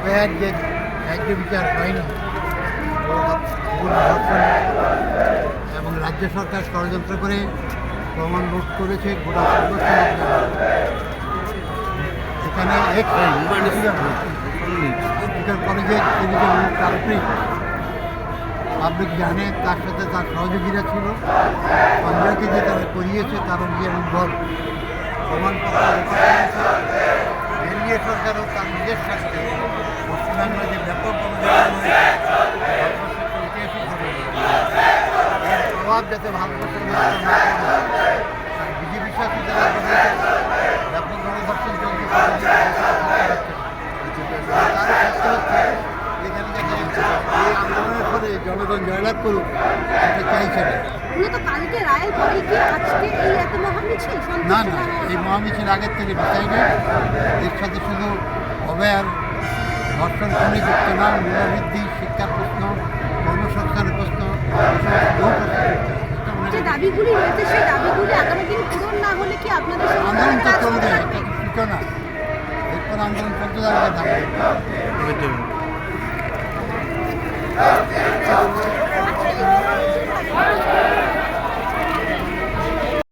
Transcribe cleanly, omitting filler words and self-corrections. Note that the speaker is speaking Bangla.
অভয়ার যে ন্যায্য বিচার হয়নি এবং রাজ্য সরকার ষড়যন্ত্র করে প্রমাণ লুট করেছে গোটা এখানে মেডিকেল কলেজের তিনি যে মূল কাল্পনিক পাবলিক জানে, তার সাথে তার সহযোগীরা ছিল, সঞ্জয়কে যে তারা করিয়েছে তারা নিজের ইনভলভ প্রমাণপত্র এনডিএ সরকারও তার নিজের স্বার্থে পশ্চিমবাংলায় যে ব্যাপক এর প্রভাব যাতে ভারতবর্ষের মধ্যে না পড়ে, বিজেপি শাসিত ব্যাপক গণধর্ষণ চলছে, তার ক্ষেত্রে হচ্ছে এখানে এই আন্দোলনের ফলে জনগণ জয়লাভ করুক এটা চাইছে না। কালকে রায়ের পরে কি আজকে এই এত মহামিছিল? না, এই মহামিছিল আগের থেকে ডিসাইডেড। এর সাথে শুধু অভয়ার ধর্ষণ খুনে যুক্ত না, মূল্যবৃদ্ধি, শিক্ষার প্রশ্ন, কর্মসংস্থানের প্রশ্ন, যে দাবিগুলি রয়েছে সেই দাবিগুলি আগামী দিন পূরণ না হলে কি আপনাদের আন্দোলন তো চলবে, এটা তো সূচনা। এরপর আন্দোলন চলতে থাকবে।